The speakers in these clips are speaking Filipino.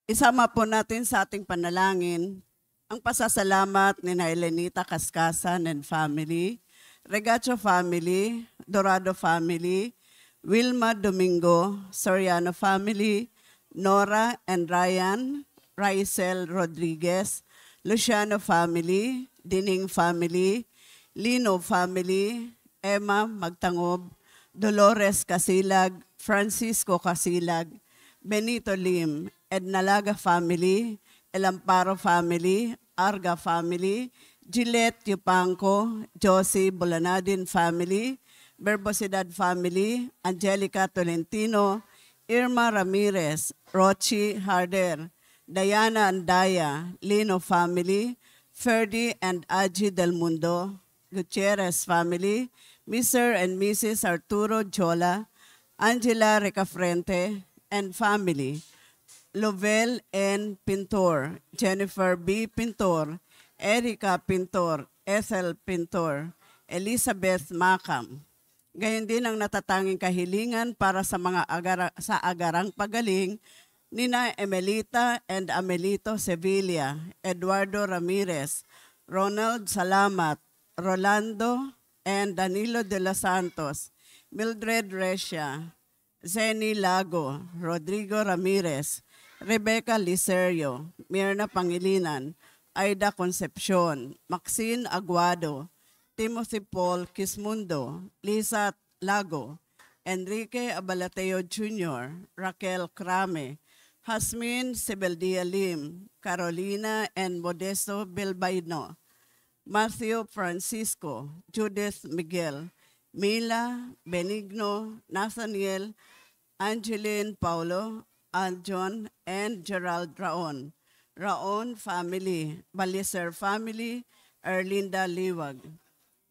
Isama po natin sa ating panalangin ang pasasalamat ni Elenita Kaskasan and family, Regacho family, Dorado family, Wilma Domingo, Soriano family, Nora and Ryan, Raisel Rodriguez, Luciano family, Dining family, Lino family, Emma Magtangob, Dolores Casilag, Francisco Casilag, Benito Lim, Ednalaga family, El Amparo family, Arga family, Gillette Yupanco, Josie Bolanadin family, Verbosidad family, Angelica Tolentino, Irma Ramirez, Rochi Harder, Diana Andaya, Lino family, Ferdy and Aji Del Mundo, Gutierrez family, Mr. and Mrs. Arturo Jola, Angela Recafrente, and family, Lovell N. Pintor, Jennifer B. Pintor, Erica Pintor, Ethel Pintor, Elizabeth Macam. Gayon din ang natatanging kahilingan para sa mga agarang pagaling nina Emelita and Amelito Sevilla, Eduardo Ramirez, Ronald Salamat, Rolando and Danilo de los Santos, Mildred Recia, Zeni Lago, Rodrigo Ramirez, Rebecca Licerio, Mirna Pangilinan, Aida Concepcion, Maxine Aguado, Timothy Paul Kismundo, Lisa Lago, Enrique Abalateo Jr., Raquel Crame, Hasmin Sibeldia Lim, Carolina and Modesto Bilbaino, Matthew Francisco, Judith Miguel, Mila, Benigno, Nathaniel, Angeline Paulo, Aljon, and Gerald Raon. Raon family, Baliser family, Erlinda Liwag.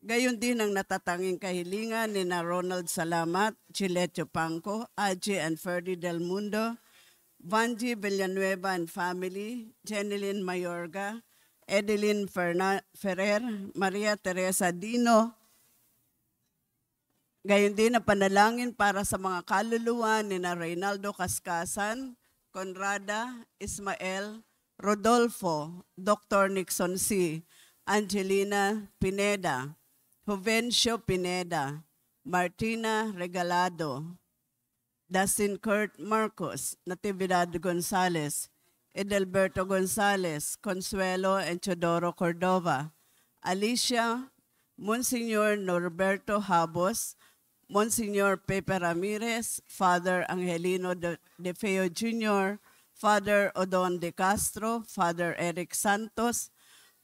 Gayon din ang natatanging kahilingan ni na Ronald Salamat, Gillette Yupanco, Aji and Ferdy Del Mundo, Vanji Villanueva and family, Jeneline Mayorga, Edeline Ferrer, Maria Teresa Dino. Gayon din ang panalangin para sa mga kaluluwa ni na Reynaldo Kaskasan, Conrada, Ismael, Rodolfo, Dr. Nixon C., Angelina Pineda, Juvencio Pineda, Martina Regalado, Dustin Kurt Marcos, Natividad Gonzalez, Edelberto Gonzalez, Consuelo and Chodoro Cordova, Alicia, Monsignor Norberto Habos, Monsignor Pepe Ramirez, Father Angelino De Feo Jr., Father Odon De Castro, Father Eric Santos,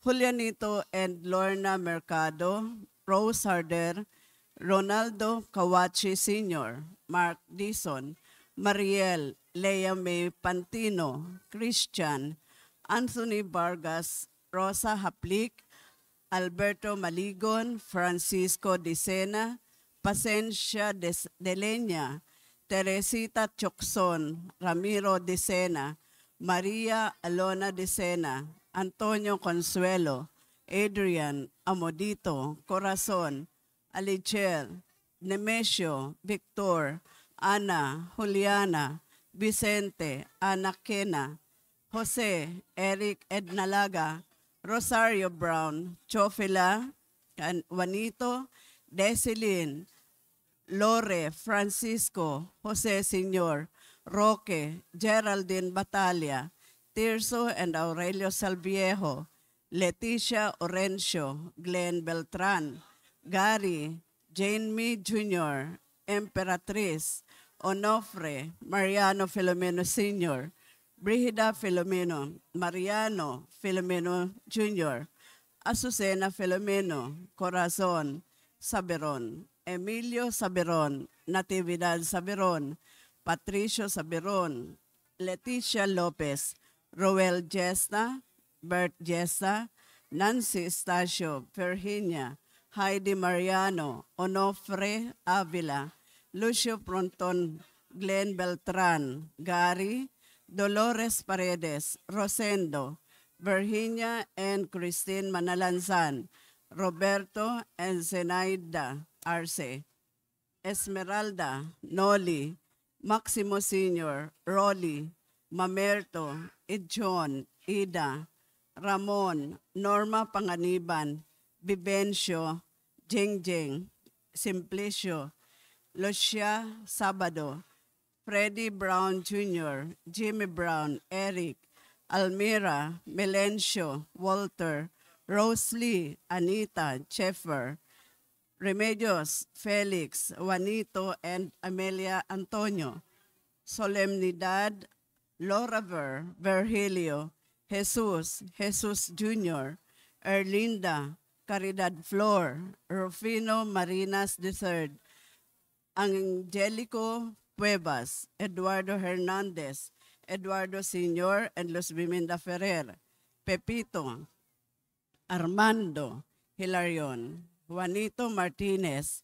Julianito and Lorna Mercado, Rose Harder, Ronaldo Kawachi Sr., Mark Dison, Mariel, Lea May Pantino, Christian, Anthony Vargas, Rosa Haplik, Alberto Maligon, Francisco Dicena, Pasencia de Leña, Teresita Chocson, Ramiro Dicena, Maria Alona Dicena, Antonio Consuelo, Adrian Amodito, Corazon, Alichel, Nemesio, Victor, Ana, Juliana, Vicente, Ana Kena, Jose, Eric Ednalaga, Rosario Brown, Chofila, Juanito, Desilin, Lore, Francisco, Jose Senior, Roque, Geraldine Batalia, Tirso and Aurelio Salviejo, Leticia Orencio, Glenn Beltran, Gary, Jane Me Jr., Emperatriz, Onofre, Mariano Filomeno Sr., Brigida Filomeno, Mariano Filomeno Jr., Azucena Filomeno, Corazon Saberon, Emilio Saberon, Natividad Saberon, Patricio Saberon, Leticia Lopez, Roel Jesta, Bert Jesta, Nancy Estacio, Virginia, Heidi Mariano, Onofre Avila, Lucio Pronton, Glenn Beltran, Gary, Dolores Paredes, Rosendo, Virginia and Christine Manalanzan, Roberto and Zenaida Arce, Esmeralda, Noli, Maximo Sr., Rolly, Mamerto, Edjon, Ida, Ramon, Norma Panganiban, Vivencio, Jengjeng, Simplicio, Lucia Sabado, Freddie Brown Jr., Jimmy Brown, Eric, Almira, Melencio, Walter, Rose Lee, Anita, Cheffer, Remedios, Felix, Juanito, and Amelia Antonio, Solemnidad, Laura Virgilio, Jesus, Jesus Jr., Erlinda, Caridad Flor, Rufino Marinas III, Angelico Cuevas, Eduardo Hernandez, Eduardo Sr., and Luz Biminda Ferrer, Pepito, Armando Hilarion, Juanito Martinez,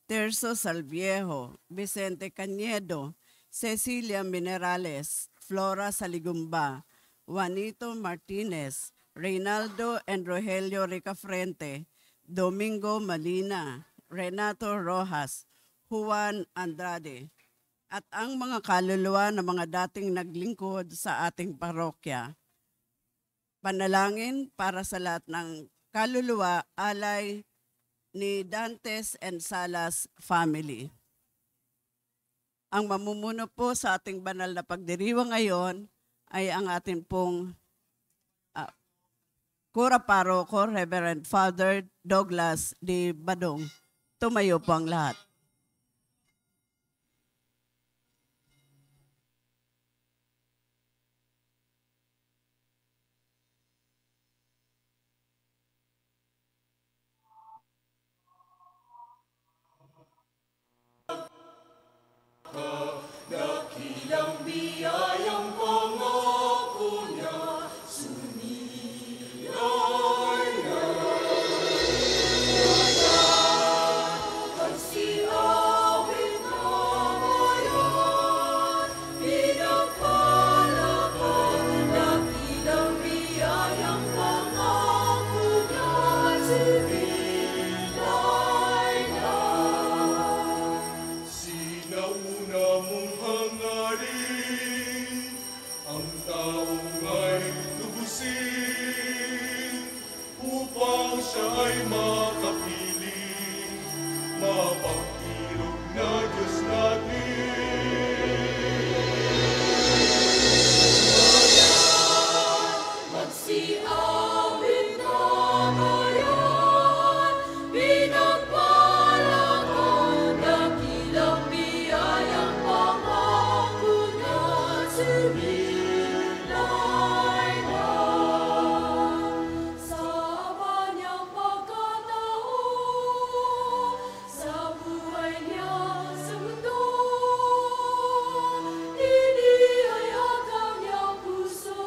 Terzo Salviejo, Vicente Cañedo, Cecilia Minerales, Flora Saligumba, Juanito Martinez, Reynaldo and Rogelio Ricafrente, Domingo Malina, Renato Rojas, Juan Andrade, at ang mga kaluluwa ng mga dating naglingkod sa ating parokya. Panalangin para sa lahat ng kaluluwa alay ni Dantes and Salas family. Ang mamumuno po sa ating banal na pagdiriwang ngayon ay ang ating pong Kura Paroko, Reverend Father Douglas D. Badong. Tumayo po ang lahat. Dakilang biyayang pangako niya, sumilay na. Pagsiawit na bayan, pinagpalakan. Dakilang biyayang pangako niya, sumilay na. Sinauna mong hangarin, ang taong ay lubusin, upang siya ay makapiling, mapagtirog na Diyos natin. Magsiawit na bayan, pinagpalakan, dakilang biyayang pangako niya, sumilay na. Sa kanyang pagkatao, sa buhay niya sa mundo, inihayag ang iyang puso,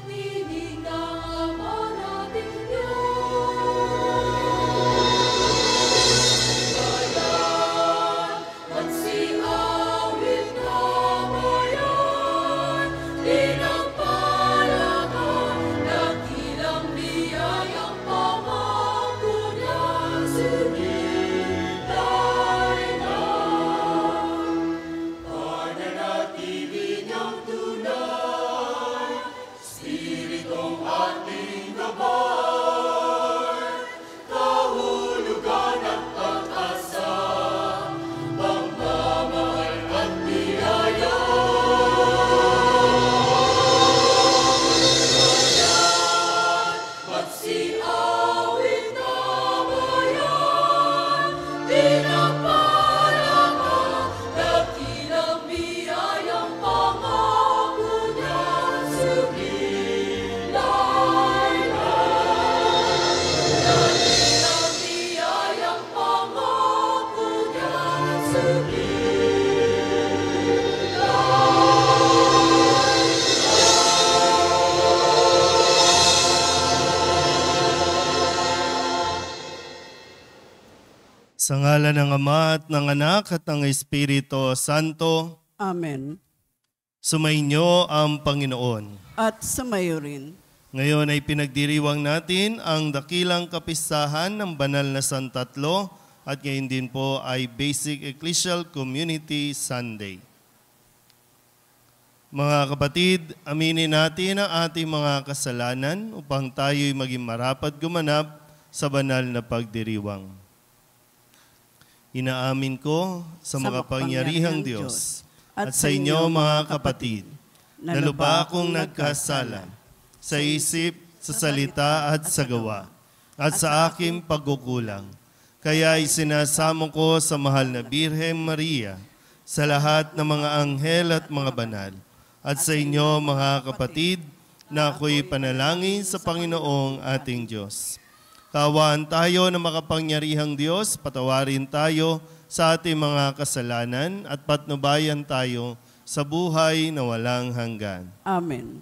nining ng Ama nating Diyos. Bayan, magsiawit na bayan, pinagpalakan, dakilang biyayang pangako niya, sumilay na. Pananatili niyang tunay, Spiritong ating gabay, kahulugan at pag-asa, pagmamahal at biyaya. Magsiawit na bayan, pinagpalakan, dakilang biyayang pangako niya, sumilay na. Dakilang biyayang pangako niya, Sa ngalan ng Ama at ng Anak at ng Espiritu Santo, Amen. sumainyo ang Panginoon. At sumayo rin. Ngayon ay pinagdiriwang natin ang dakilang kapistahan ng Banal na Santatlo at ngayon din po ay Basic Ecclesial Community Sunday. Mga kapatid, aminin natin ang ating mga kasalanan upang tayo'y maging marapat gumanap sa banal na pagdiriwang. Inaamin ko sa makapangyarihang Diyos at sa inyo mga kapatid, na lubha akong nagkasala sa isip, sa salita at sa gawa, at sa aking pagkukulang. Kaya isinasamo ko sa mahal na Birhen Maria, sa lahat ng mga anghel at mga banal, at sa inyo mga kapatid, na ako'y panalangin sa Panginoong ating Diyos. Kaawaan tayo ng makapangyarihang Diyos, patawarin tayo sa ating mga kasalanan at patnubayan tayo sa buhay na walang hanggan. Amen.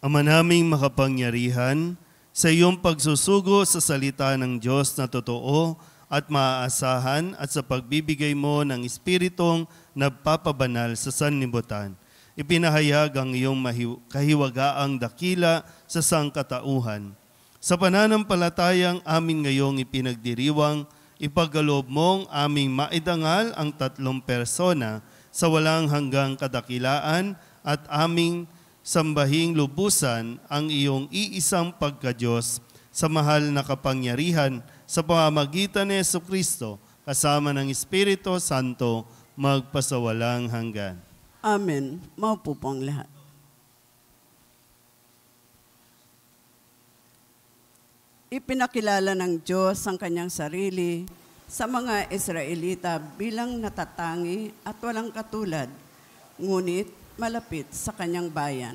Ama naming makapangyarihan, sa iyong pagsusugo sa salita ng Diyos na totoo at maaasahan at sa pagbibigay mo ng Espiritong nagpapabanal sa sanlibutan, ipinahayag ang iyong kahiwagaang dakila sa sangkatauhan. Sa pananampalatayang amin ngayong ipinagdiriwang, ipagkaloob mong aming maidangal ang tatlong persona sa walang hanggang kadakilaan at aming sambahing lubusan ang iyong iisang pagka-Diyos sa mahal na kapangyarihan sa pamamagitan ni Jesucristo kasama ng Espiritu Santo magpasawalang hanggan. Amen. Maupo po ang lahat. Ipinakilala ng Diyos ang kanyang sarili sa mga Israelita bilang natatangi at walang katulad, ngunit malapit sa kanyang bayan.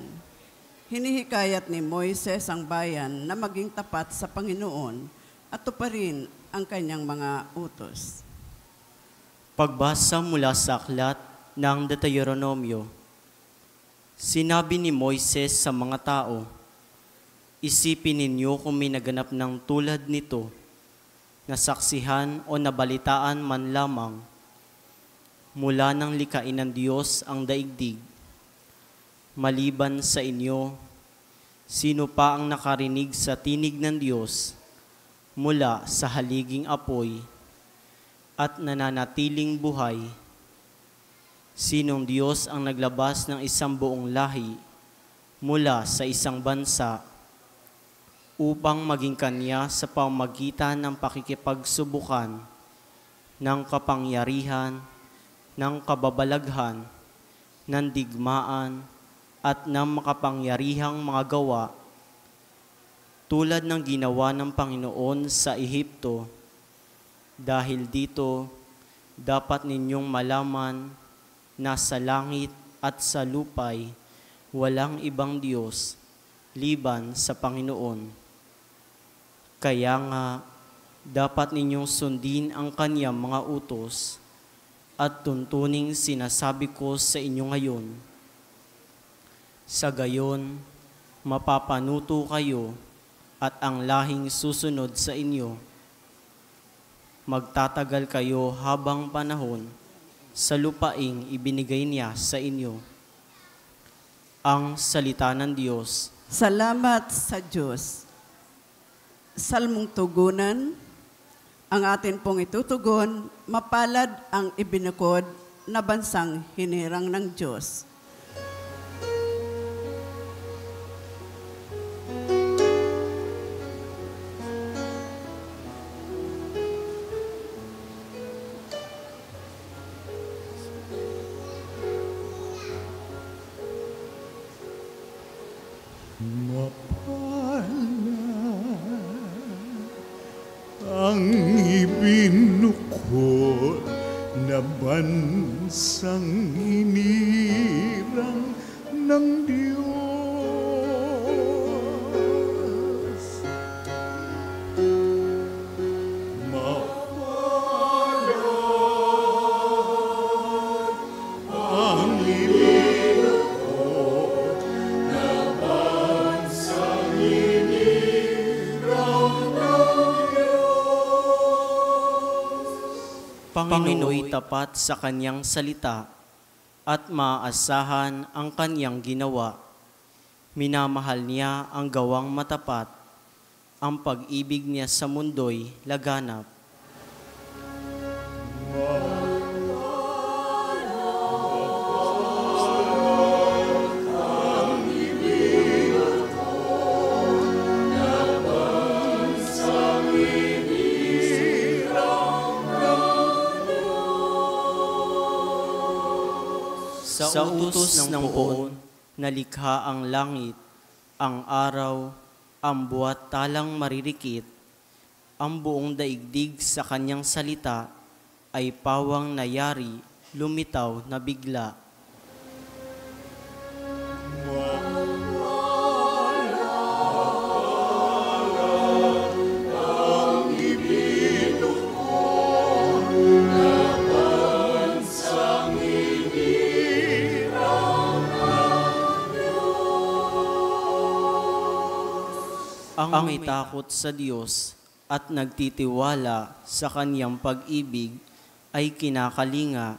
Hinihikayat ni Moises ang bayan na maging tapat sa Panginoon at tuparin ang kanyang mga utos. Pagbasa mula sa aklat ng Deuteronomio, sinabi ni Moises sa mga tao, isipin ninyo kung may naganap ng tulad nito, nasaksihan o nabalitaan man lamang, mula nang likhain ng Diyos ang daigdig. Maliban sa inyo, sino pa ang nakarinig sa tinig ng Diyos mula sa haliging apoy at nananatiling buhay? Sinong Diyos ang naglabas ng isang buong lahi mula sa isang bansa upang maging kanya sa pamamagitan ng pakikipagsubukan, ng kapangyarihan, ng kababalaghan, ng digmaan, at ng makapangyarihang mga gawa, tulad ng ginawa ng Panginoon sa Ehipto. Dahil dito, dapat ninyong malaman na sa langit at sa lupay, walang ibang Diyos liban sa Panginoon. Kaya nga, dapat ninyong sundin ang Kanyang mga utos at tuntuning sinasabi ko sa inyo ngayon. Sa gayon, mapapanuto kayo at ang lahing susunod sa inyo. Magtatagal kayo habang panahon sa lupaing ibinigay niya sa inyo. Ang salita ng Diyos. Salamat sa Diyos. Salmong tugunan, ang atin pong itutugon, mapalad ang ibinukod na bansang hinirang ng Diyos. Ang ibinukod na bansang hinirang ng Diyos. Mapalad ang ibinukod na bansang hinirang ng Pangino'y tapat sa Kanyang salita at maaasahan ang Kanyang ginawa. Minamahal niya ang gawang matapat, ang pag-ibig niya sa mundo'y laganap. Sa utos ng poon, nalikha ang langit, ang araw, ang buwat talang maririkit, ang buong daigdig sa kanyang salita ay pawang nayari, lumitaw na bigla. Ang may takot sa Diyos at nagtitiwala sa Kanyang pag-ibig ay kinakalinga.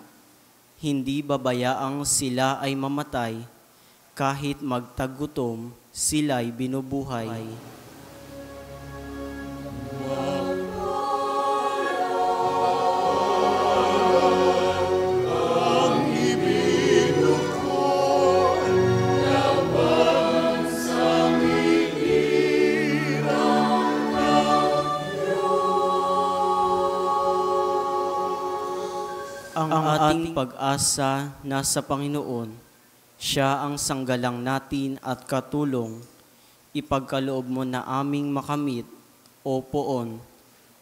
Hindi babayaang sila ay mamatay, kahit magtagutom, sila'y binubuhay. Ang ating pag-asa nasa Panginoon. Siya ang sanggalang natin at katulong. Ipagkaloob mo na aming makamit, O Poon,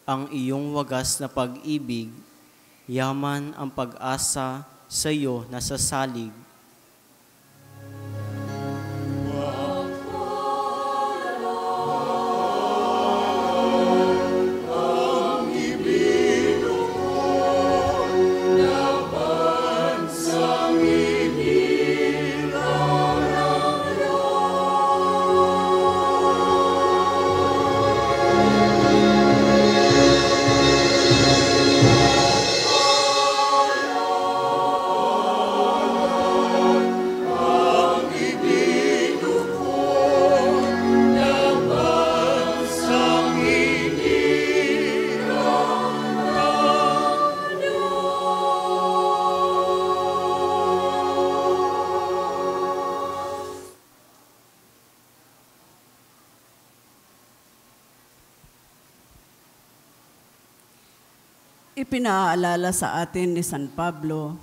ang iyong wagas na pag-ibig. Yaman ang pag-asa sa iyo nasasalig. Ipinaalala sa atin ni San Pablo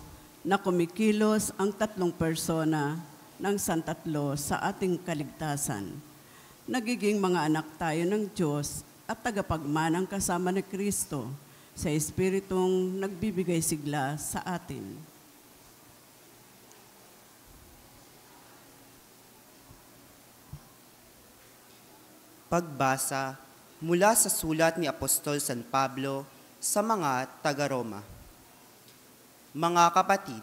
na kumikilos ang tatlong persona ng Santatlo sa ating kaligtasan. Nagiging mga anak tayo ng Diyos at tagapagmanang kasama ni Kristo sa Espiritong nagbibigay sigla sa atin. Pagbasa mula sa sulat ni Apostol San Pablo sa mga taga-Roma. Mga kapatid,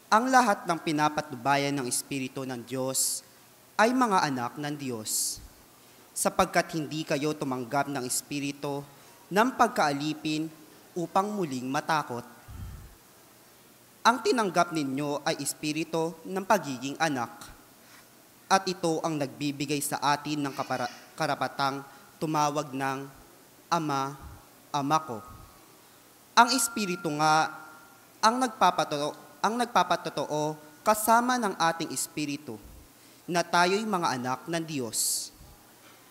ang lahat ng pinapatnubayan ng Espiritu ng Diyos ay mga anak ng Diyos, sapagkat hindi kayo tumanggap ng Espiritu ng pagkaalipin upang muling matakot. Ang tinanggap ninyo ay Espiritu ng pagiging anak, at ito ang nagbibigay sa atin ng karapatang tumawag ng Ama, Ama ko. Ang Espiritu nga ang nagpapatotoo kasama ng ating Espiritu na tayo'y mga anak ng Diyos.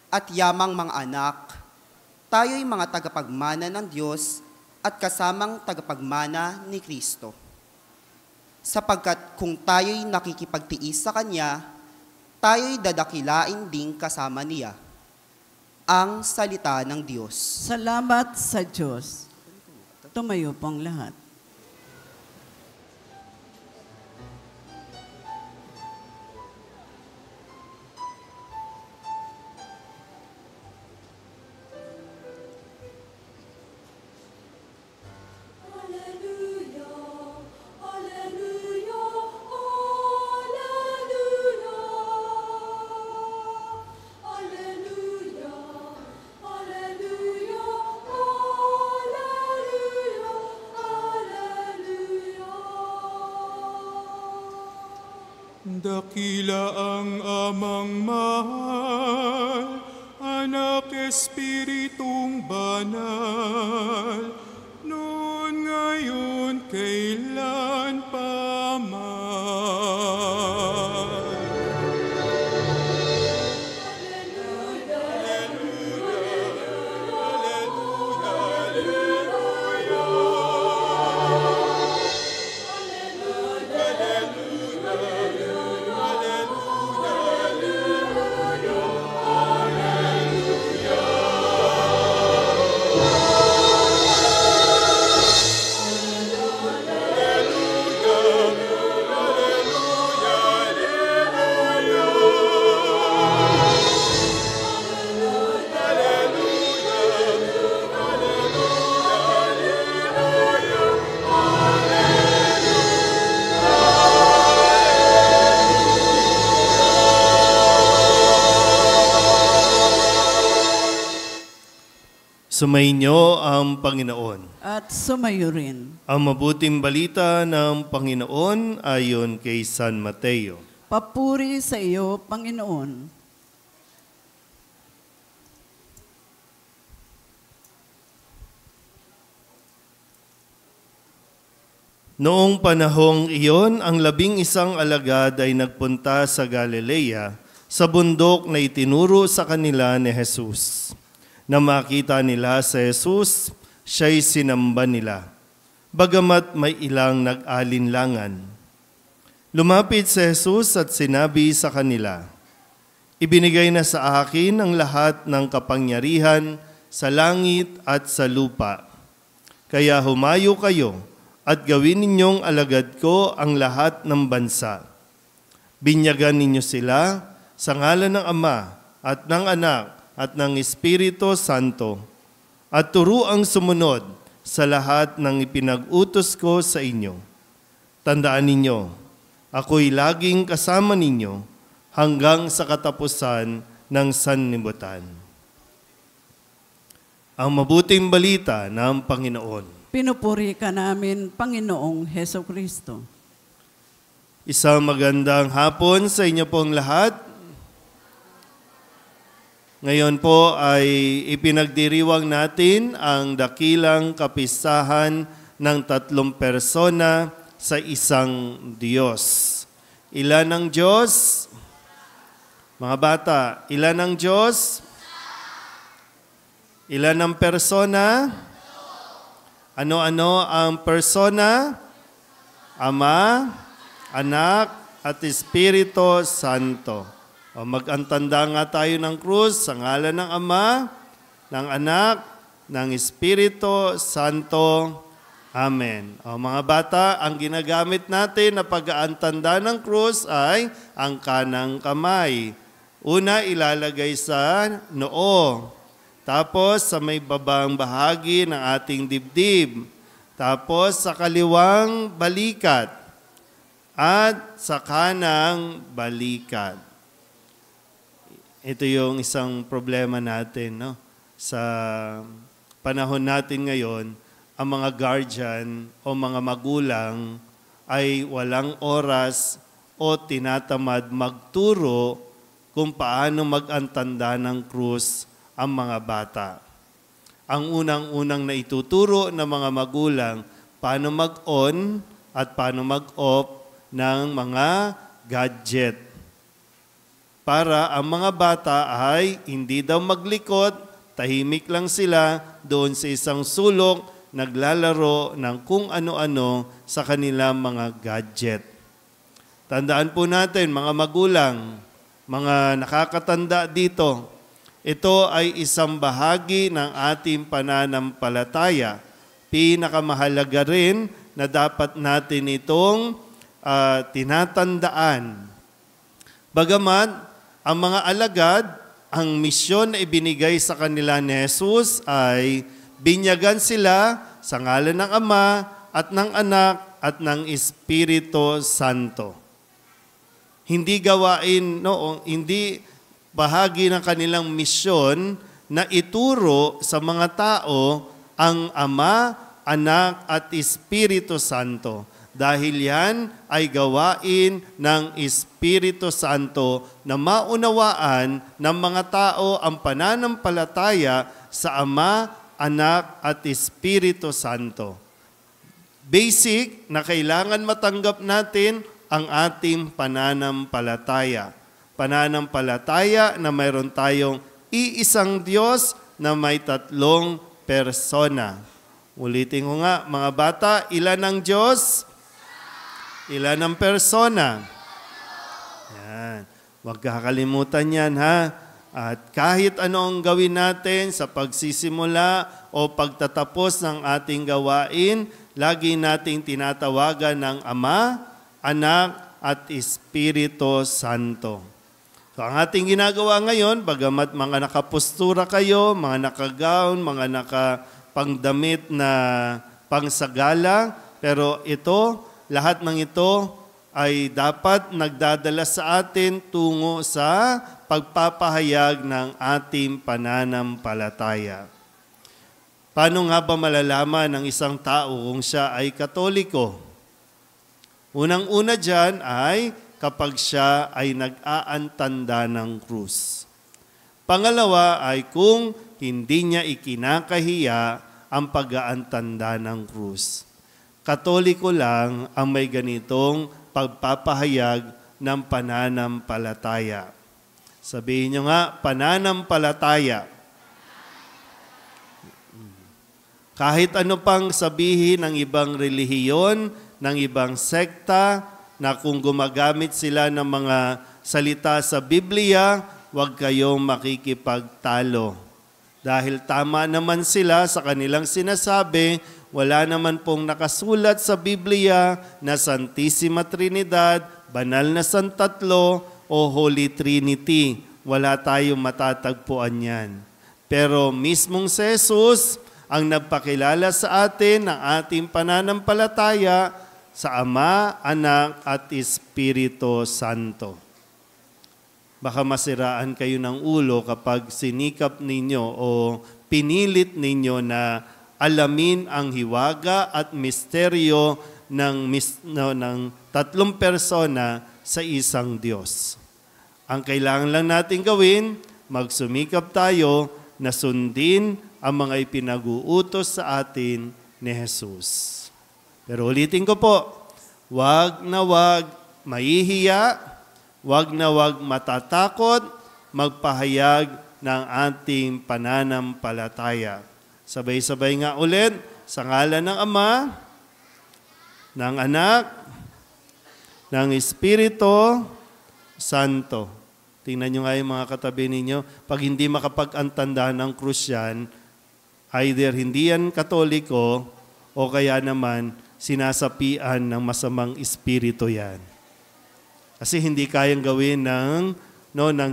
At yamang mga anak, tayo'y mga tagapagmana ng Diyos at kasamang tagapagmana ni Kristo. Sapagkat kung tayo'y nakikipagtiis sa Kanya, tayo'y dadakilain ding kasama niya. Ang salita ng Diyos. Salamat sa Diyos. Tumayo pong lahat. Dakila ang amang mahal, anak Espiritong banal, noon ngayon kailan pa man. Sumainyo ang Panginoon. At sumayo rin. Ang mabuting balita ng Panginoon ayon kay San Mateo. Papuri sa iyo, Panginoon. Noong panahong iyon, ang 11 alagad ay nagpunta sa Galilea, sa bundok na itinuro sa kanila ni Jesus. Na makita nila si Jesus, siya'y sinamba nila, bagamat may ilang nag-alinlangan. Lumapit si Jesus at sinabi sa kanila, ibinigay na sa akin ang lahat ng kapangyarihan sa langit at sa lupa. Kaya humayo kayo at gawin ninyong alagad ko ang lahat ng bansa. Binyagan ninyo sila sa ngalan ng Ama at ng Anak at ng Espiritu Santo, at turuang sumunod sa lahat ng ipinag-utos ko sa inyo. Tandaan ninyo, ako'y laging kasama ninyo hanggang sa katapusan ng sanlibutan. Ang mabuting balita ng Panginoon. Pinupuri ka namin, Panginoong Heso Kristo. Isang magandang hapon sa inyo pong lahat. Ngayon po ay ipinagdiriwang natin ang dakilang kapistahan ng 3 persona sa isang Diyos. Ilan ang Diyos? Mga bata, ilan ang Diyos? Ilan ang persona? Ano-ano ang persona? Ama, Anak, at Espiritu Santo. O mag-antanda nga tayo ng krus sa ngalan ng Ama, ng Anak, ng Espiritu Santo. Amen. O mga bata, ang ginagamit natin na pag-aantanda ng krus ay ang kanang kamay. Una, ilalagay sa noo. Tapos sa may babang bahagi ng ating dibdib. Tapos sa kaliwang balikat. At sa kanang balikat. Ito yung isang problema natin, no? Sa panahon natin ngayon, ang mga guardian o mga magulang ay walang oras o tinatamad magturo kung paano mag-antanda ng krus ang mga bata. Ang unang-unang na ituturo ng mga magulang, paano mag-on at paano mag-off ng mga gadget. Para ang mga bata ay hindi daw maglikot, tahimik lang sila doon sa isang sulok, naglalaro ng kung ano-ano sa kanilang mga gadget. Tandaan po natin, mga magulang, mga nakakatanda dito, ito ay isang bahagi ng ating pananampalataya. Pinakamahalaga rin na dapat natin itong tinatandaan. Bagamat ang mga alagad, ang misyon na ibinigay sa kanila ni Jesus ay binyagan sila sa ngalan ng Ama at ng Anak at ng Espiritu Santo. Hindi gawain, hindi bahagi ng kanilang misyon na ituro sa mga tao ang Ama, Anak at Espiritu Santo. Dahil yan ay gawain ng Espiritu Santo na maunawaan ng mga tao ang pananampalataya sa Ama, Anak at Espiritu Santo. Basic na kailangan matanggap natin ang ating pananampalataya. Pananampalataya na mayroon tayong iisang Diyos na may 3 persona. Ulitin ko nga, mga bata, ilan ang Diyos? Ilan ang persona? Yan. Huwag kakalimutan yan, ha? At kahit ano ang gawin natin sa pagsisimula o pagtatapos ng ating gawain, lagi nating tinatawagan ng Ama, Anak at Espiritu Santo. So ang ating ginagawa ngayon, bagamat mga nakapustura kayo, mga nakagaon, mga nakapangdamit na pangsagala, pero ito, lahat ng ito ay dapat nagdadala sa atin tungo sa pagpapahayag ng ating pananampalataya. Paano nga ba malalaman ng isang tao kung siya ay Katoliko? Unang-una dyan ay kapag siya ay nag-aantanda ng krus. Pangalawa ay kung hindi niya ikinakahiya ang pag-aantanda ng krus. Katoliko lang ang may ganitong pagpapahayag ng pananampalataya. Sabihin nyo nga, pananampalataya. Kahit ano pang sabihin ng ibang relihiyon, ng ibang sekta, na kung gumagamit sila ng mga salita sa Biblia, huwag kayong makikipagtalo. Dahil tama naman sila sa kanilang sinasabi, wala naman pong nakasulat sa Biblia na Santissima Trinidad, Banal na Santatlo, o Holy Trinity. Wala tayong matatagpuan yan. Pero mismong si Jesus ang nagpakilala sa atin ng ating pananampalataya sa Ama, Anak, at Espiritu Santo. Baka masiraan kayo ng ulo kapag sinikap ninyo o pinilit ninyo na alamin ang hiwaga at misteryo ng tatlong persona sa isang Diyos. Ang kailangan lang natin gawin, magsumikap tayo na sundin ang mga ipinag-uutos sa atin ni Jesus. Pero ulitin ko po, wag na wag mahihiya, wag na wag matatakot, magpahayag ng ating pananampalataya. Sabay-sabay nga ulit, sa ngalan ng Ama, ng Anak, ng Espiritu Santo. Tingnan nyo nga yung mga katabi ninyo, pag hindi makapag-antanda ng krus yan, either hindi yan Katoliko o kaya naman sinasapian ng masamang espiritu yan. Kasi hindi kayang gawin ng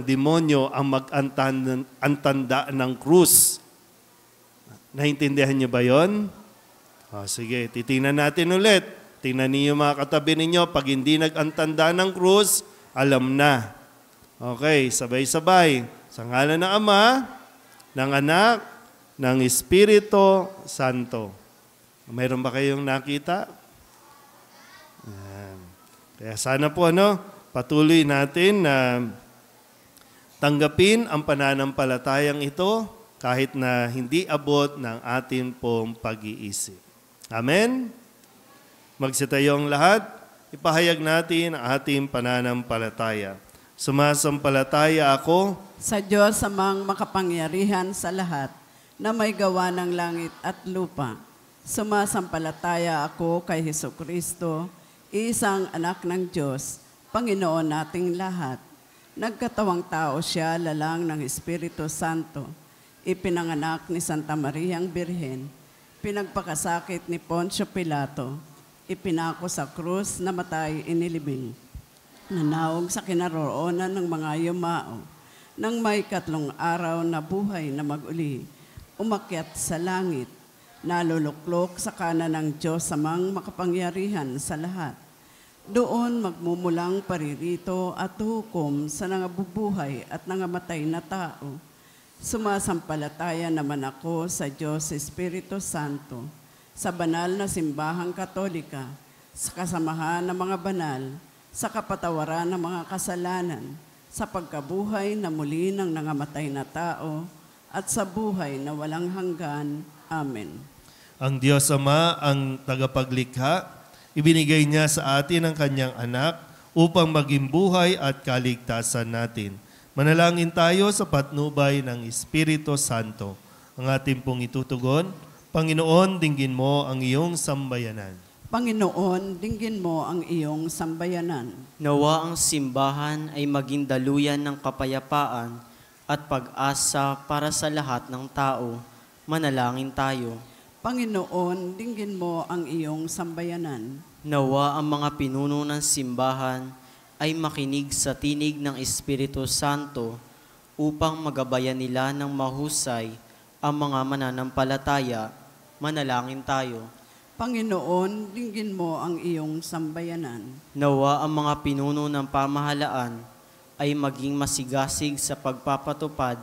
demonyo ang mag-antanda ng krus. Naintindihan niyo ba yon? Sige, titingnan natin ulit. Tingnan niyo mga katabi ninyo, pag hindi nag-antanda ng krus, alam na. Okay, sabay-sabay. Sa ngalan ng Ama, ng Anak, ng Espiritu Santo. Mayroon ba kayong nakita? Kaya sana po patuloy natin na tanggapin ang pananampalatayang ito kahit na hindi abot ng atin pong pag-iisip. Amen? Magsitayo ang lahat, ipahayag natin ang ating pananampalataya. Sumasampalataya ako sa Diyos amang makapangyarihan sa lahat, na may gawa ng langit at lupa. Sumasampalataya ako kay Hesukristo, isang anak ng Diyos, Panginoon nating lahat. Nagkatawang tao siya, lalang ng Espiritu Santo. Ipinanganak ni Santa Mariang Birhen. Pinagpakasakit ni Poncio Pilato. Ipinako sa krus, namatay, inilibing. Nanawag sa kinaroroonan ng mga yumao. Nang may 3 araw na buhay na mag-uli, umakyat sa langit, naluluklok sa kanan ng Diyos amang makapangyarihan sa lahat. Doon magmumulang paririto at hukom sa nangabubuhay at nangamatay na tao. Sumasampalataya naman ako sa Diyos Espiritu Santo, sa banal na simbahang Katolika, sa kasamahan ng mga banal, sa kapatawaran ng mga kasalanan, sa pagkabuhay na muli ng nangamatay na tao, at sa buhay na walang hanggan. Amen. Ang Diyos Ama, ang tagapaglikha, ibinigay niya sa atin ang kanyang anak upang maging buhay at kaligtasan natin. Manalangin tayo sa patnubay ng Espiritu Santo. Ang ating pong itutugon, Panginoon, dinggin mo ang iyong sambayanan. Panginoon, dinggin mo ang iyong sambayanan. Nawa ang simbahan ay maging daluyan ng kapayapaan at pag-asa para sa lahat ng tao. Manalangin tayo. Panginoon, dinggin mo ang iyong sambayanan. Nawa ang mga pinuno ng simbahan ay makinig sa tinig ng Espiritu Santo upang magabayan nila ng mahusay ang mga mananampalataya. Manalangin tayo. Panginoon, dinggin mo ang iyong sambayanan. Nawa ang mga pinuno ng pamahalaan ay maging masigasig sa pagpapatupad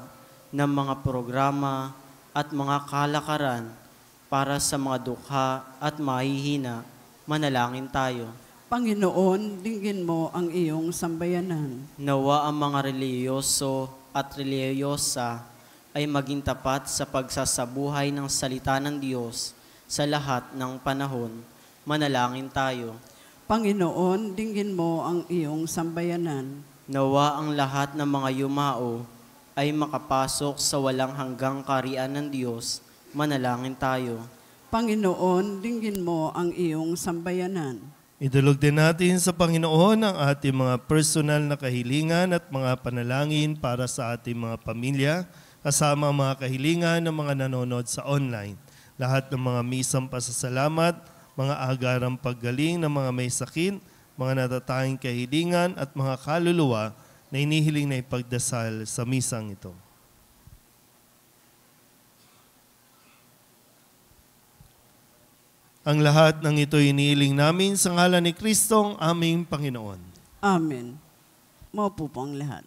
ng mga programa at mga kalakaran para sa mga dukha at mahihina, manalangin tayo. Panginoon, dinggin mo ang iyong sambayanan. Nawa ang mga relihiyoso at relihiyosa ay maging tapat sa pagsasabuhay ng salita ng Diyos sa lahat ng panahon. Manalangin tayo. Panginoon, dinggin mo ang iyong sambayanan. Nawa ang lahat ng mga yumao ay makapasok sa walang hanggang kaharian ng Diyos. Manalangin tayo. Panginoon, dinggin mo ang iyong sambayanan. Idulog din natin sa Panginoon ang ating mga personal na kahilingan at mga panalangin para sa ating mga pamilya, kasama ang mga kahilingan ng mga nanonood sa online. Lahat ng mga misang pasasalamat, mga agarang paggaling ng mga may sakit, mga natatanging kahilingan at mga kaluluwa na inihiling na ipagdasal sa misang ito. Ang lahat ng ito inihiling namin sa ngalan ni Kristong aming Panginoon. Amen. Maupo po ang lahat.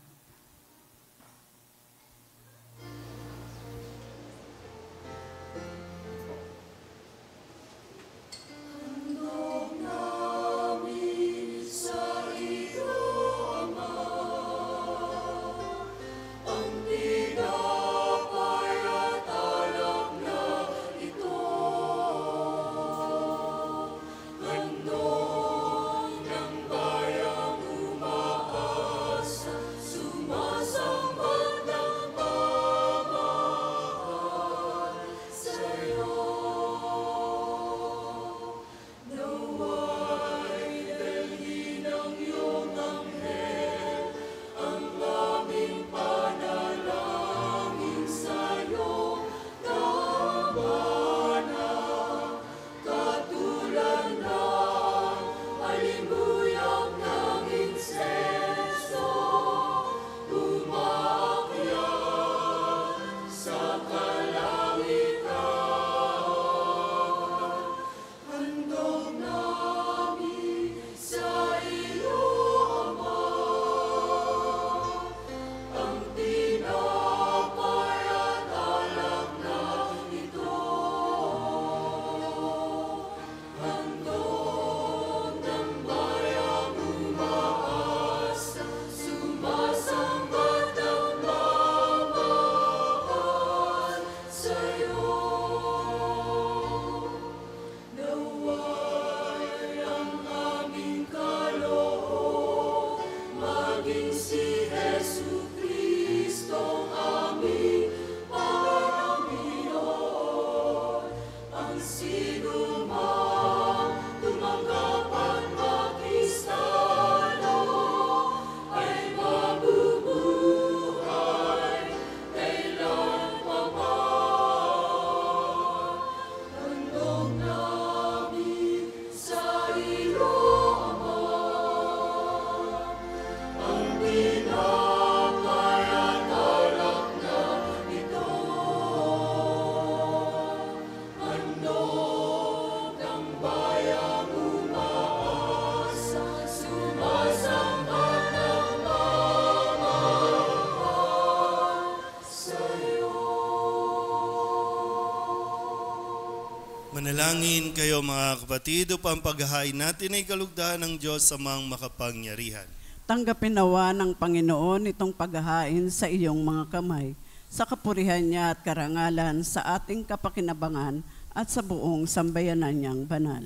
Manalangin kayo mga kapatid upang paghahain natin ay kalugdahan ng Diyos sa mga makapangyarihan. Tanggapin nawa ng Panginoon itong paghahain sa iyong mga kamay, sa kapurihan niya at karangalan sa ating kapakinabangan at sa buong sambayanan niyang banal.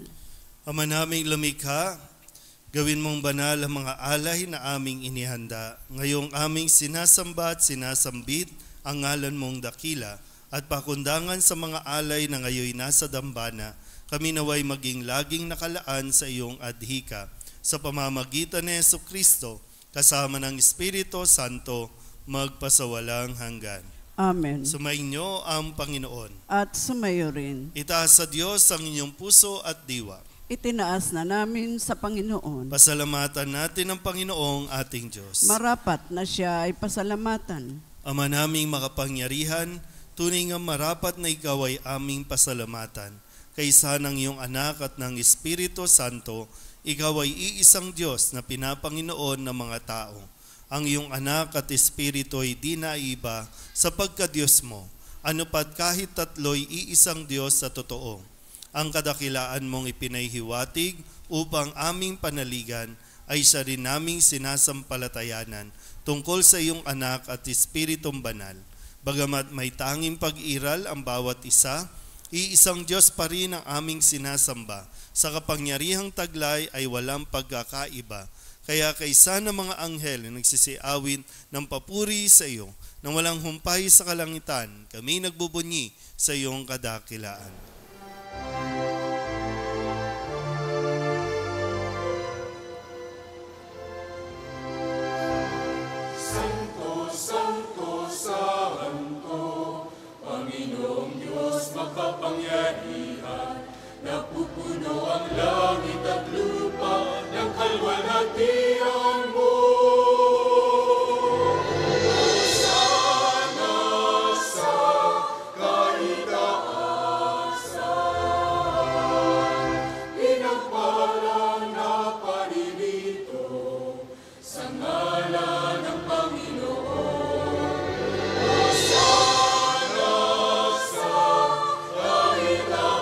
Ama naming lumikha, gawin mong banal ang mga alay na aming inihanda. Ngayong aming sinasamba at sinasambit ang ngalan mong dakila, at pakundangan sa mga alay na ngayoy nasa dambana, kami naway maging laging nakalaan sa iyong adhika. Sa pamamagitan ni Jesucristo, kasama ng Espiritu Santo, magpasawalang hanggan. Amen. Sumainyo ang Panginoon. At sumayo rin. Itaas sa Diyos ang inyong puso at diwa. Itinaas na namin sa Panginoon. Pasalamatan natin ang Panginoong ating Diyos. Marapat na siya ay pasalamatan. Ama naming makapangyarihan, tunay nga marapat na ikaw ay aming pasalamatan. Kaysa ng iyong anak at ng Espiritu Santo, ikaw ay iisang Diyos na pinapanginoon ng mga tao. Ang iyong anak at Espiritu ay di naiba sa pagka-Diyos mo. Ano pat kahit tatlo'y iisang Diyos sa totoo, ang kadakilaan mong ipinayhiwatig upang aming panaligan ay siya rin naming sinasampalatayanan tungkol sa iyong anak at Espiritong Banal. Bagamat may tanging pag-iral ang bawat isa, iisang Diyos pa rin ang aming sinasamba. Sa kapangyarihang taglay ay walang pagkakaiba. Kaya kaysa ng mga anghel na nagsisiawin ng papuri sa iyo, nang walang humpay sa kalangitan, kami nagbubunyi sa iyong kadakilaan. Santo, Santo, Santo, Panginoong Diyos makapangyarihan, napupuno ang langit at lupa ng kalwalhatian mo. Hosana sa kaitaasan, pinagpala na paririto sa ngalan ng Panginoon. Hosana sa kaitaasan.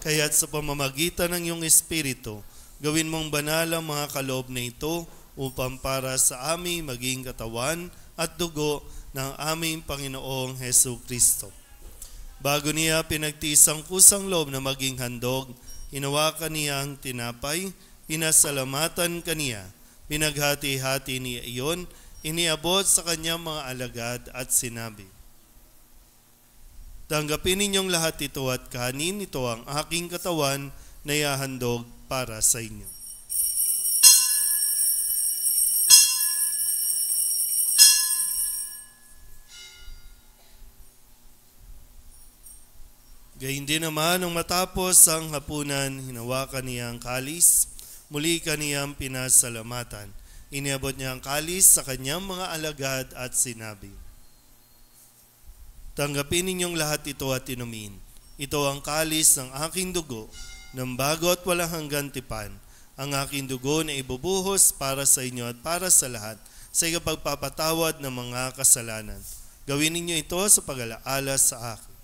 Kaya't sa pamamagitan ng iyong Espiritu, gawin mong banal ang mga kaloob na ito upang para sa aming maging katawan at dugo ng aming Panginoong Hesu Kristo. Bago niya pinagtiis ang kusang loob na maging handog, hinawakan niya ang tinapay, pinasalamatan kaniya, pinaghati-hati niya iyon, iniabot sa kanyang mga alagad at sinabi, "Tanggapin ninyong lahat ito at kanin, ito ang aking katawan na ihahandog para sa inyo." Gayun din naman, nang matapos ang hapunan, hinawakan niya ang kalis, muli kaniyang pinasalamatan. Iniabot niya ang kalis sa kanyang mga alagad at sinabi, "Tanggapin ninyong lahat ito at inumin. Ito ang kalis ng aking dugo, ng bago at walang hanggang tipan. Ang aking dugo na ibubuhos para sa inyo at para sa lahat, sa ikapagpapatawad ng mga kasalanan. Gawin ninyo ito sa pag-alaala sa akin."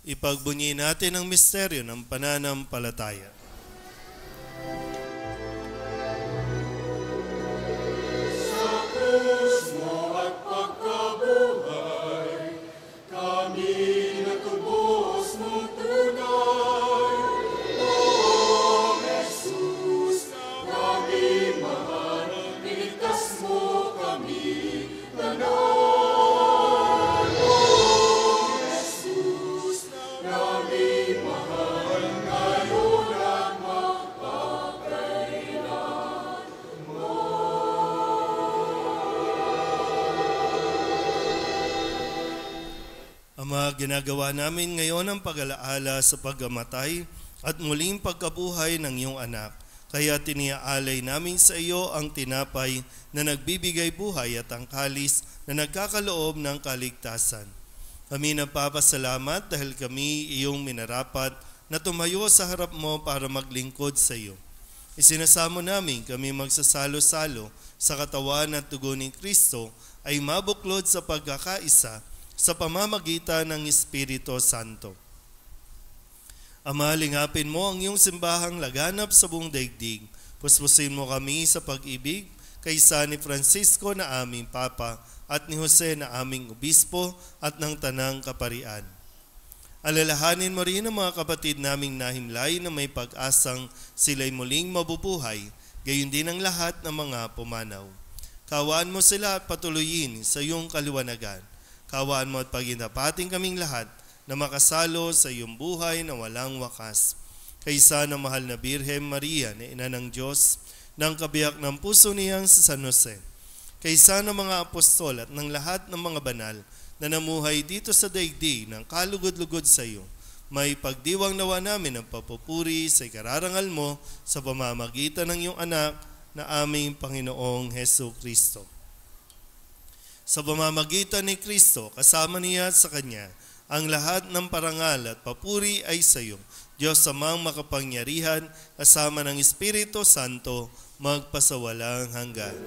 Ipagbunyi natin ang misteryo ng pananampalataya. Sa krus mo at pagkabuhay, kami natubos mong tunay. O Jesus, namin mahal, iligtas mo kami tanan. Ama, ginagawa namin ngayon ang pag-alaala sa pagkamatay at muling pagkabuhay ng iyong anak. Kaya tiniaalay namin sa iyo ang tinapay na nagbibigay buhay at ang kalis na nagkakaloob ng kaligtasan. Kami nagpapasalamat dahil kami iyong minarapat na tumayo sa harap mo para maglingkod sa iyo. Isinasamo namin kami magsasalo-salo sa katawan at dugo ni Kristo ay mabuklod sa pagkakaisa sa pamamagitan ng Espiritu Santo. Ama, lingapin mo ang iyong simbahang laganap sa buong daigdig. Puspusin mo kami sa pag-ibig kaysa ni Francisco na aming Papa at ni Jose na aming Obispo at ng Tanang Kaparian. Alalahanin mo rin ang mga kapatid naming nahimlay na may pag-asang sila'y muling mabubuhay, gayon din ang lahat ng mga pumanaw. Kawaan mo sila at patuloyin sa iyong kaliwanagan. Kawaan mo at paginapating kaming lahat na makasalo sa iyong buhay na walang wakas. Kaysa ng mahal na Birhen Maria na Ina ng Diyos, ng kabiyak ng puso niyang si San Jose. Kaysa ng mga apostol at ng lahat ng mga banal na namuhay dito sa daigdig ng kalugod-lugod sa iyo, may pagdiwang nawa namin ang papupuri sa ikararangal mo sa pamamagitan ng iyong anak na aming Panginoong Hesu Kristo. Sa pamamagitan ni Kristo, kasama niya at sa Kanya, ang lahat ng parangal at papuri ay sa iyo, Diyos Amang makapangyarihan, kasama ng Espiritu Santo, magpasawalang hanggan.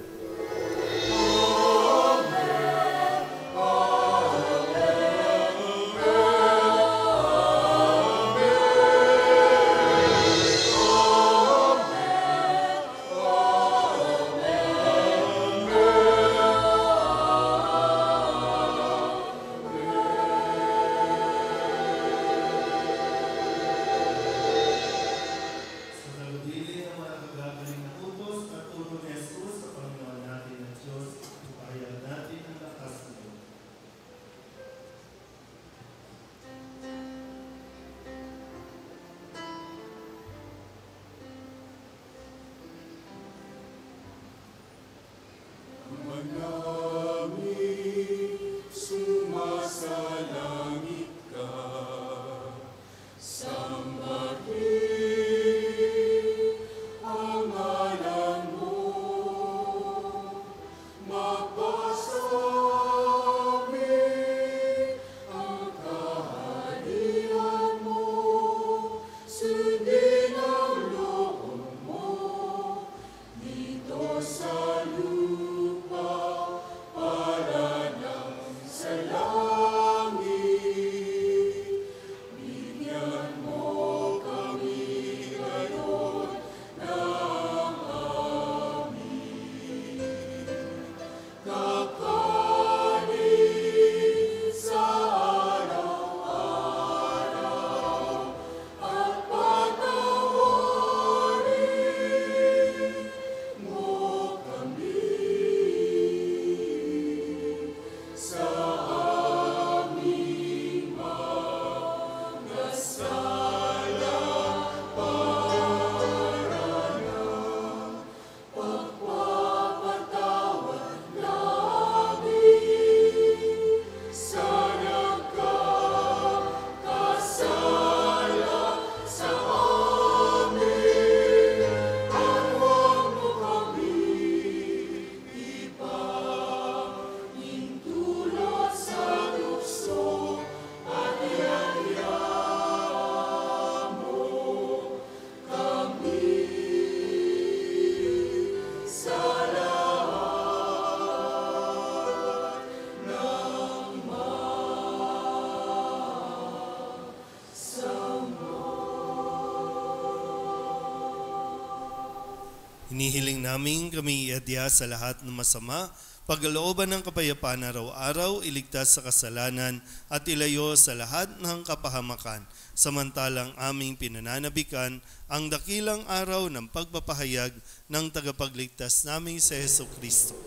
Hinihiling namin kami iadya sa lahat ng masama, pagkalooban ng kapayapaan araw-araw, iligtas sa kasalanan at ilayo sa lahat ng kapahamakan, samantalang aming pinananabikan ang dakilang araw ng pagpapahayag ng tagapagligtas naming si Hesu Kristo.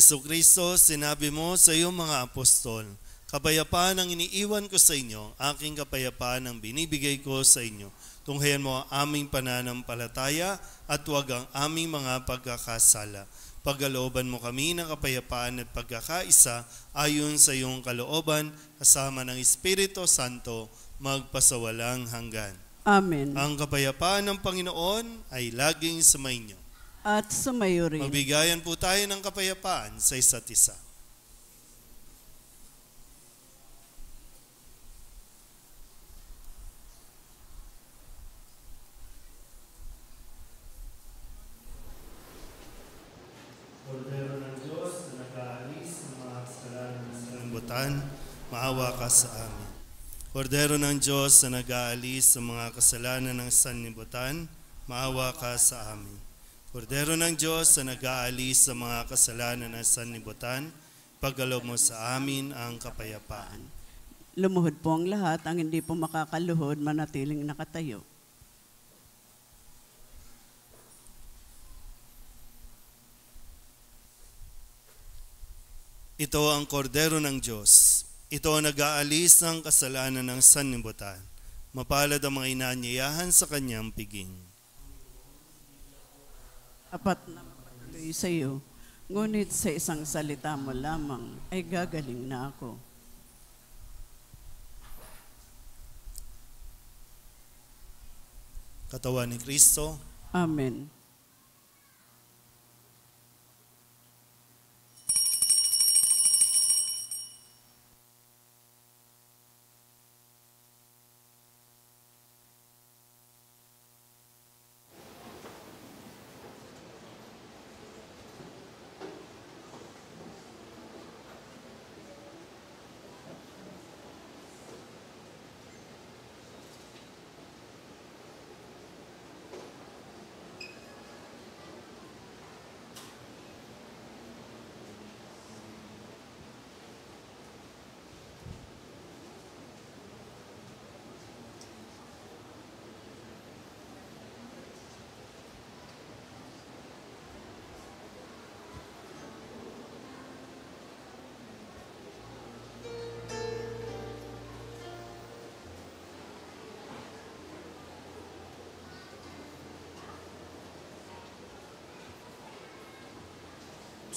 Hesu Kristo, sinabi mo sa iyong mga apostol, kapayapaan ang iniiwan ko sa inyo, aking kapayapaan ang binibigay ko sa inyo. Tunghayan mo ang aming pananampalataya at huwag ang aming mga pagkakasala. Pagkalooban mo kami ng kapayapaan at pagkakaisa ayon sa iyong kalooban, kasama ng Espiritu Santo, magpasawalang hanggan. Amen. Ang kapayapaan ng Panginoon ay laging sumainyo. At sumayo rin. Magbigayan po tayo ng kapayapaan sa isa't isa. Kordero ng Diyos na nag-aalis ng mga kasalanan ng sanlibutan, maawa ka sa amin. Kordero ng Diyos na nag-aalis ng mga kasalanan ng sanlibutan, maawa ka sa amin. Kordero ng Diyos na nag-aalis sa mga kasalanan ng sanlibutan, pagkaloob mo sa amin ang kapayapaan. Lumuhod po ang lahat, ang hindi po makakaluhod, manatiling nakatayo. Ito ang kordero ng Diyos. Ito ang nag-aalis ng kasalanan ng sanlibutan. Mapalad ang mga inaanyayahan sa kanyang piging. Apat na mapatuloy sa iyo, ngunit sa isang salita mo lamang ay gagaling na ako. Katawan ni Kristo. Amen.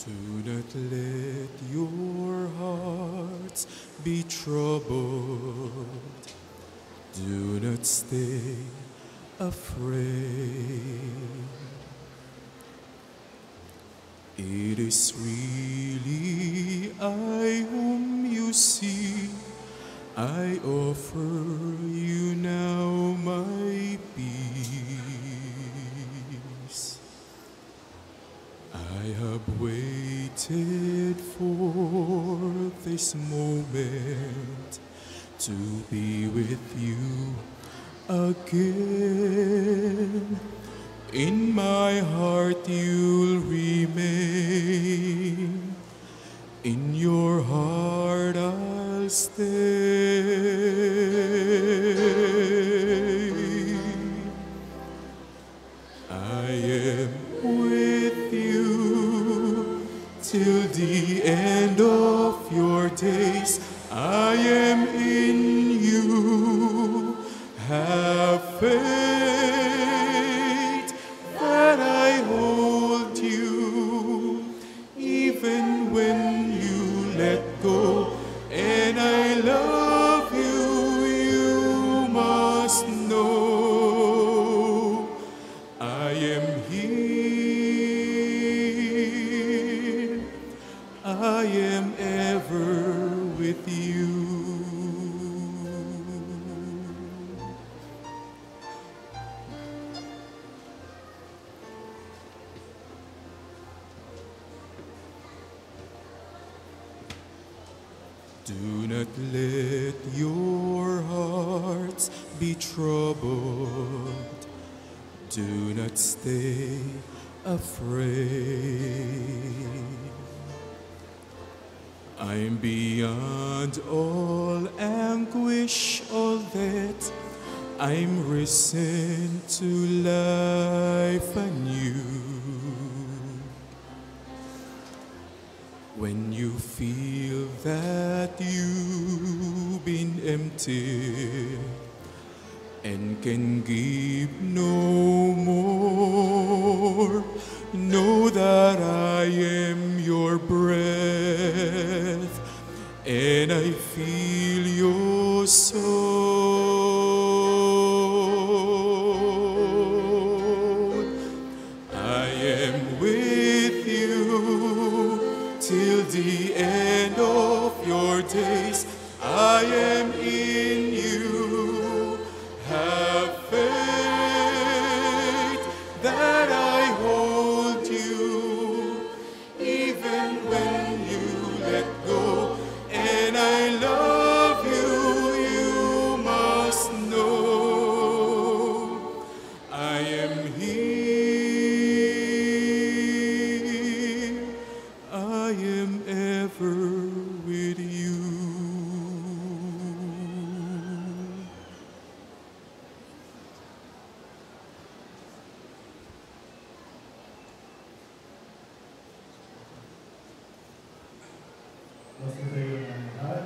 Do not let your hearts be troubled. Do not stay afraid. It is really I whom you see. I offer you now my peace. I have waited for this moment to be with you again. In my heart you'll remain. In your heart I'll stay. I am with you till the end of your days. I am in you. Have faith that I hold you, even when you let go. And I love you, you must know. I am here. I am ever with you. Do not let your hearts be troubled. Do not stay afraid. I'm beyond all anguish, all that. I'm risen to life anew. When you feel that you've been empty and can give no more, know that I am your breath and I feel your soul. I am with you till the end of your days. I am in you. Have faith that I hold you, even when you let go. And I love you, you must know. I am here. Masasayo ng lahat.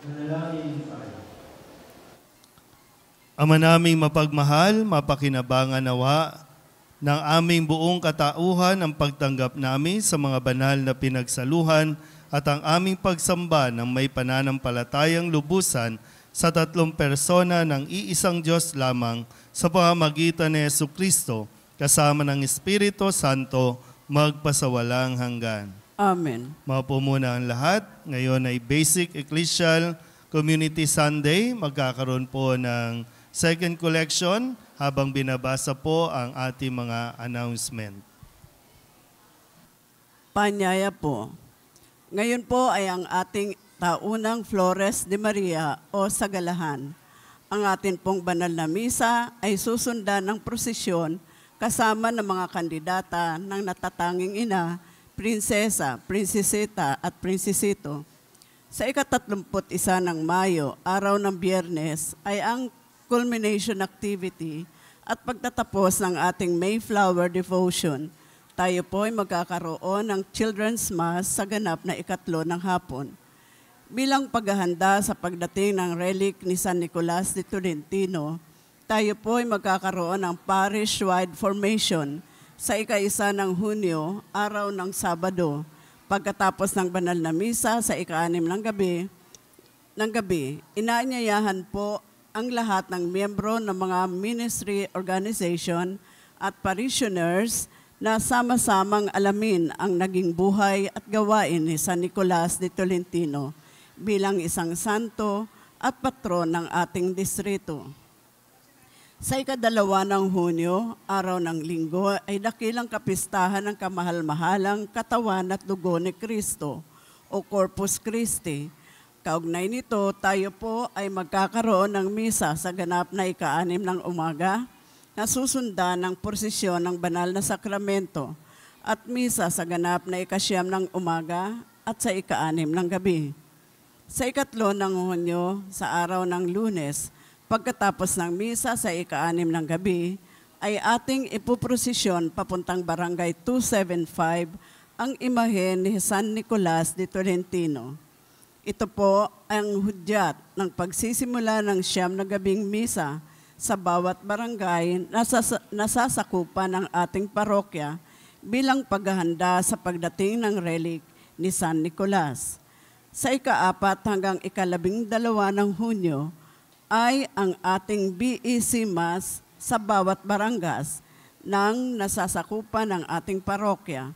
Manalangin tayo. Ama naming mapagmahal, mapakinabangan nawa ng aming buong katauhan ang pagtanggap namin sa mga banal na pinagsaluhan at ang aming pagsamba ng may pananampalatayang lubusan sa tatlong persona ng iisang Diyos lamang sa pamamagitan ni Jesucristo kasama ng Espiritu Santo magpasawalang hanggan. Amen. Maupo muna ang lahat. Ngayon ay Basic Ecclesial Community Sunday. Magkakaroon po ng second collection habang binabasa po ang ating mga announcement. Panyaya po. Ngayon po ay ang ating taunang Flores de Maria o Sagalahan. Ang atin pong banal na misa ay susundan ng prosesyon kasama ng mga kandidata ng natatanging ina, prinsesa, prinsesita at prinsesito. Sa ika-31 ng Mayo, araw ng Biyernes, ay ang culmination activity at pagtatapos ng ating Mayflower Devotion. Tayo po ay magkakaroon ng Children's Mass sa ganap na ikatlo ng hapon. Bilang paghahanda sa pagdating ng relic ni San Nicolas de Tolentino, tayo po ay magkakaroon ng parish-wide formation sa ika-1 ng Hunyo, araw ng Sabado, pagkatapos ng banal na misa sa ika-6 ng gabi. Inaanyayahan po ang lahat ng miyembro ng mga ministry organization at parishioners na sama-samang alamin ang naging buhay at gawain ni San Nicolas de Tolentino bilang isang santo at patron ng ating distrito. Sa ika-2 ng Hunyo, araw ng Linggo, ay dakilang kapistahan ng kamahal-mahalang katawan at dugo ni Kristo o Corpus Christi. Kaugnay nito, tayo po ay magkakaroon ng misa sa ganap na ika-6 ng umaga na susundan ng prosesyon ng banal na sakramento at misa sa ganap na ika-9 ng umaga at sa ika-6 ng gabi. Sa ika-3 ng Hunyo, sa araw ng Lunes, pagkatapos ng misa sa ika-6 ng gabi, ay ating ipuprosesyon papuntang Barangay 275 ang imahe ni San Nicolas de Tolentino. Ito po ang hudyat ng pagsisimula ng 9 na gabing misa sa bawat barangay na nasasakupan ng ating parokya bilang paghahanda sa pagdating ng relic ni San Nicolas. Sa ika-4 hanggang ika-12 ng Hunyo, ay ang ating BEC Mass sa bawat barangas ng nasasakupan ng ating parokya.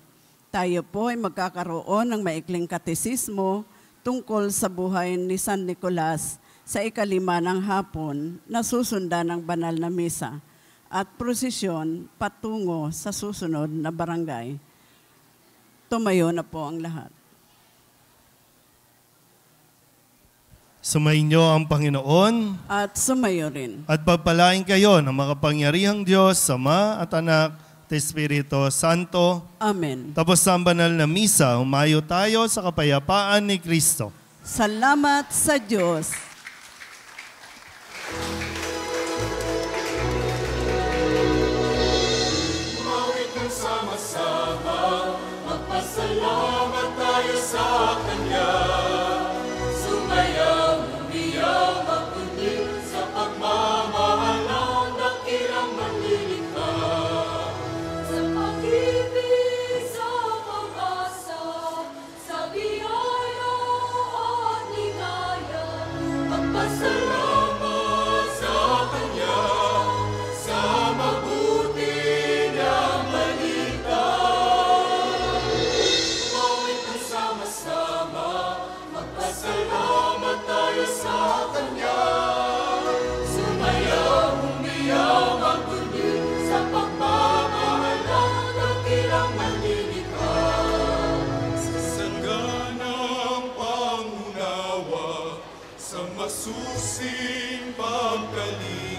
Tayo po ay magkakaroon ng maikling katesismo tungkol sa buhay ni San Nicolas sa ika-5 ng hapon na susundan ng banal na misa at prosesyon patungo sa susunod na barangay. Tumayo na po ang lahat. Sumainyo ang Panginoon At sumayo rin. at pagpalain kayo ng makapangyarihang Diyos, Ama at Anak at Espiritu Santo. Amen. Tapos ang banal na misa, humayo tayo sa kapayapaan ni Kristo. Salamat sa Diyos. Mawit ng sama-sama, magpasalamat tayo sa Kanya. Sumayaw, umiyaw, magpunin sa pagmamahal ng dakilang manlilikha. Sa pag-ibig, sa pag-asa, sa biyaya at ligaya, Magpasalamat sa Kanya, sa mabuti niyang balita. Mawit ng sama-sama, magpasalamat tayo sa Kanya. Sumayaw, umiyaw, magpunin sa pagmamahal ng dakilang manlilikha. Sa sangganang pangunawa, sa masusing pagkalinga.